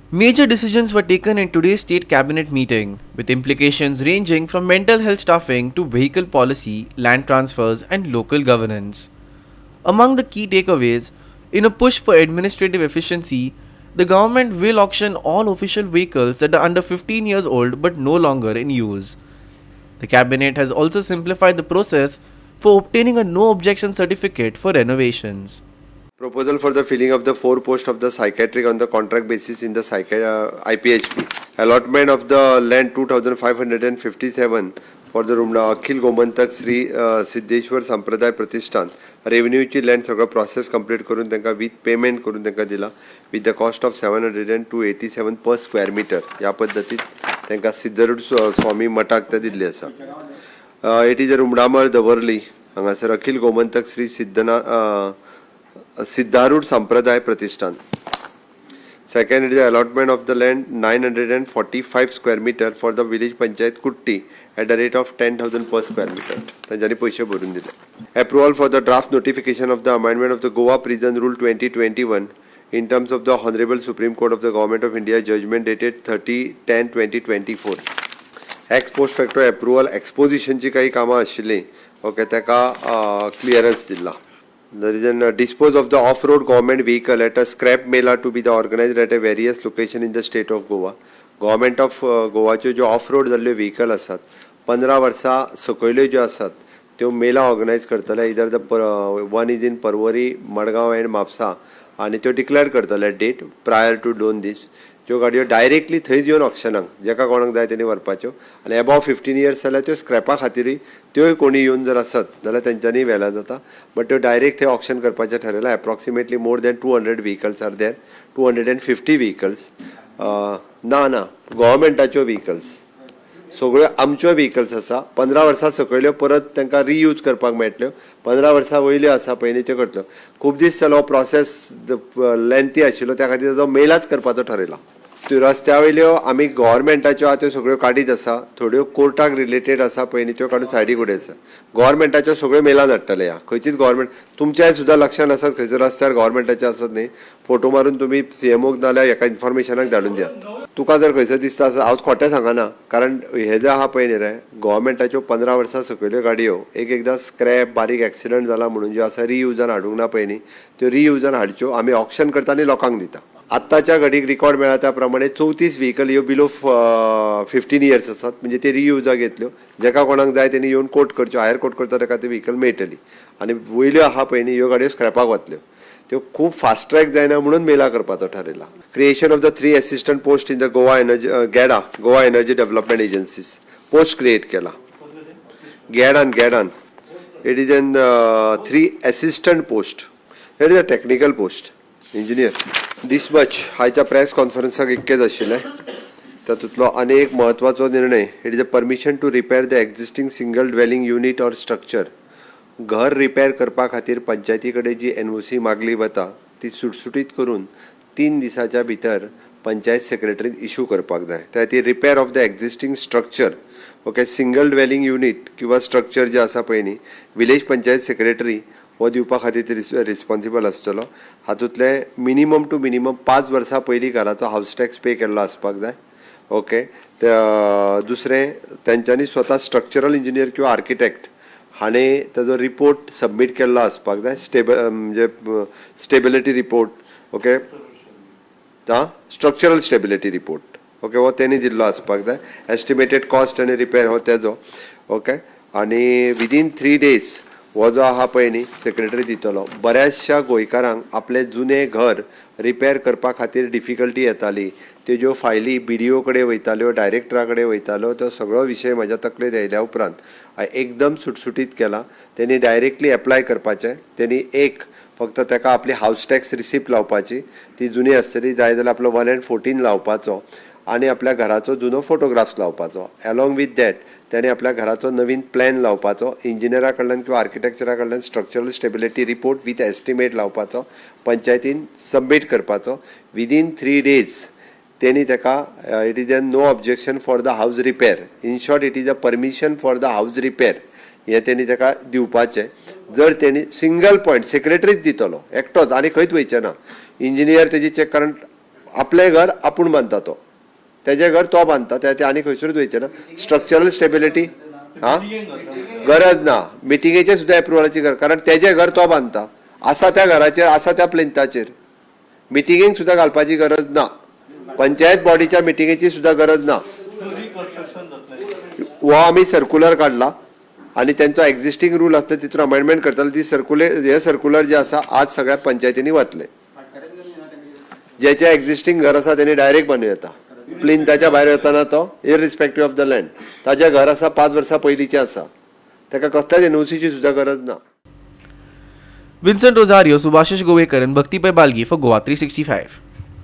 Major decisions were taken in today's state cabinet meeting, with implications ranging from mental health staffing to vehicle policy, land transfers, and local governance. Among the key takeaways, in a push for administrative efficiency, the government will auction all official vehicles that are under 15 years old but no longer in use. The cabinet has also simplified the process for obtaining a no objection certificate for renovations. Proposal for the filling of the 4 posts of the psychiatric on the contract basis in the IPHP. Allotment of the land 2557 for the Akhil Gomantak Sri Siddheshwar Sampradaya Pratishthan. Revenue land सगळं process complete करून त्यांना with payment करून त्यांना दिला with the cost of 787 per square metre. ह्या पद्दतीत त्यांना सिद्धरूड स्वामी मठाक ते दिल्ली आसा. It is a Rumdamol Davorlim हांगासर Akhil Gomantak Shri Siddharud Sampradaya Pratishthan. Second is the allotment of the land 945 square meter for the village panchayat Kutti at the rate of 10,000 per square meter. त्यांनी पैसे भरून दिले. Approval for the draft notification of the amendment of the Goa Prison Rule 2021 in terms of the Honorable Supreme Court of the Government of India judgment dated 30/10/2024. Ex post facto approval exposition ची काही कामं आशिल्ली okay ताका clearance दिला. There is a dispose of the off-road government vehicle at a scrap mela to be the organized at a various location in the state of Goa. Government of Goa चे जो off-road जाल्ले vehicle आसात 15 वर्सां सकयल्यो ज्यो आसात त्यो मेला organise करतले इधर the one is in Porvorim Madgaon end Mapusa आनी त्यो डिक्लेअर करतले डेट प्रायर टू 2 दीस. ज्यो गाडयो डायरेक्टली थंयच येवन ऑक्शनाक जेका कोणाक जाय तेणी व्हरपाच्यो आनी अबाव 15 इयर्स जाल्यार त्यो स्क्रॅपा खातीर त्योय कोणी येवन जर आसत जाल्यार तेंच्यांनी व्हेला जाता. बट त्यो डायरेक्ट थंय ऑक्शन करपाचें ठरयलां. Approximately more than 200 vehicles are there. 250 vehicles ना गव्हर्मेंटाच्यो व्हिकल्स सगळ्यो आमच्यो व्हिकल्स आसा. 15 वर्सां सकयल्यो परत तांकां रियूज करपाक मेळटल्यो. 15 वर्सां वयल्यो आसा पयलीं त्यो करतल्यो. खूब दीस जालो प्रोसेस लेंथी आशिल्लो त्या खातीर ताजो मेलाच करपाचो थारायला. त्यो रस्त्या वयल्यो आमी गव्हर्मेंटाच्यो त्यो सगळ्यो काडीत आसा. थोड्यो कोर्टाक रिलेटेड आसा पयलीं त्यो काडून सायडीक उडयत आसा. गव्हर्मेंटाच्यो सगळ्यो मेलान धाडटले ह्या खंयचीच गव्हर्मेंट तुमच्याय सुद्दां लक्षांत आसात खंयसर रस्त्यार गव्हर्मेंटाचे आसत न्ही फोटो मारून तुमी सीएमओक नाल्यार हेका इन्फॉर्मेशनाक धाडून दियात. तुका जर खंयसर दिसता हांव खोटें सांगना कारण हे जे आहा पळय न्ही रे गव्हर्मेंटाच्यो 15 वर्सां सकयल्यो गाडयो एकदां स्क्रॅप बारीक एक्सिडंट जाला म्हणून ज्यो आसा रियुजान हाडूंक ना पळय न्ही त्यो रियुजान हाडच्यो आमी ऑक्शन करता आनी लोकांक दिता. आत्ताच्या घडीक रिकॉर्ड मेळ्ळा त्या प्रमाणे 34 व्हिकल ह्यो बिलो 15 इयर्स आसात म्हणजे ते रियुजाक येतल्यो. जेका कोणाक जाय तेणी येवन कोर्ट करच्यो हायर कोर्ट करता ताका ती व्हिकल मेळटली आनी वयल्यो आहा पळय न्ही ह्यो गाडयो स्क्रॅपाक वतल्यो. त्यो खूब फास्ट ट्रॅक जायना म्हणून मेला करपाचो थारयला. Creation of the 3 assistant post in the Goa energy GEDA Goa energy development agencies post create केला. गॅडान it is an 3 assistant post. It is a technical post engineer. This much आयच्या प्रेस कॉन्फरन्साक इतकेच आशिल्लें. तातूंतलो अनेक म्हत्वाचो निर्णय. It is a permission to repair the existing single dwelling unit or structure. घर रिपेर करपा खातीर पंचायती कडेन जी NOC मागली वता ती सुटसुटीत करून 3 दिसाच्या भितर पंचायत सेक्रेटरीन इश्यू करपाक जाय. त्या खातीर repair of the existing structure okay single dwelling unit किंवा स्ट्रक्चर जे आसा पळय न्ही विलेज पंचायत सेक्रेटरी हो दिवपा खातीर रिस्पॉन्सिबल आसतलो. हातूंतले मिनिमम टू मिनिमम 5 वर्सां पयलीं घराचो हावस टॅक्स पे केल्लो आसपाक जाय. ओके दुसरें तेंच्यांनी स्वता स्ट्रक्चरल इंजिनियर किंवा आर्किटेक्ट हाणें ताजो रिपोर्ट सबमीट केल्लो आसपाक जाय. म्हणजे stability report okay structural stability report okay हो तेणी दिल्लो आसपाक जाय. एस्टिमेटेड कॉस्ट आनी रिपेर हो तेजो ओके आनी विदीन 3 days हो जो आहा पळय न्ही सेक्रेटरी दितलो. बऱ्याचशा गोंयकारांक आपलें जुनें घर रिपेर करपा खातीर डिफिकल्टी येताली. तेज्यो फायली BDO कडेन वयताल्यो डायरेक्टरा कडेन वयताल्यो. तो सगळो विशय म्हाज्या तकलेंत येयल्या उपरांत एकदम सुटसुटीत केला. तेणी डायरेक्टली एप्लाय करपाचें. तेणी फक्त ताका आपली हावस टॅक्स रिसिप्ट लावपाची ती जुनी आसतली जाय जाल्यार आपलो 114 लावपाचो आनी आपल्या घराचो जुनो फोटोग्राफ्स लावपाचो. अलॉंग विथ दॅट तेणें आपल्या घराचो नवीन प्लॅन लावपाचो. इंजिनियरा कडल्यान किंवा आर्किटेक्चरा कडल्यान structural stability report with estimate लावपाचो. पंचायतीन सबमीट करपाचो. विदीन 3 days तेणी ताका it is an no objection for the house repair. In short it is a permission for the house repair हें तेणी ताका दिवपाचें. जर तेणी सिंगल पॉयंट सेक्रेटरीच दितलो एकटोच आनी खंयच वयचें ना. इंजिनियर तेजी चॅक कारण आपलें घर आपूण बांदता तो, तेजें घर तो बांदता, ते आनी खंयसरूच वयचें ना. स्ट्रक्चरल स्टेबिलिटी गरज ना, मिटिंगेचेर सुद्दां एप्रुवलाची गरज, कारण तेजें घर तो बांदता, आसा त्या घराचेर, आसा त्या प्लिंथाचेर. मिटिंगेक सुद्दां घालपाची गरज ना, पंचायत बॉडीच्या मिटिंगेची सुद्दां गरज ना. हो आमी सर्क्युलर काडला आनी तेंचो एक्झिस्टींग रूल आसता तितून अमेंडमेंट करतले. ती हे सर्क्युलर जे आसा आज सगळ्या पंचायतींनी वतले. जेचे एक्झिस्टींग घर आसा तेणी डायरेक्ट बांदूं येता. प्लिंथाच्या भायर येताना तो इररिस्पेक्टीव ऑफ द लँड, ताजें घर आसा 5 वर्सां पयलींचें आसा, ताका कसल्याच एनओसीची सुद्दां गरज ना. Vincent Rosario, Subhashish Govekar and Bhakti Pai Balgi for Goa 365.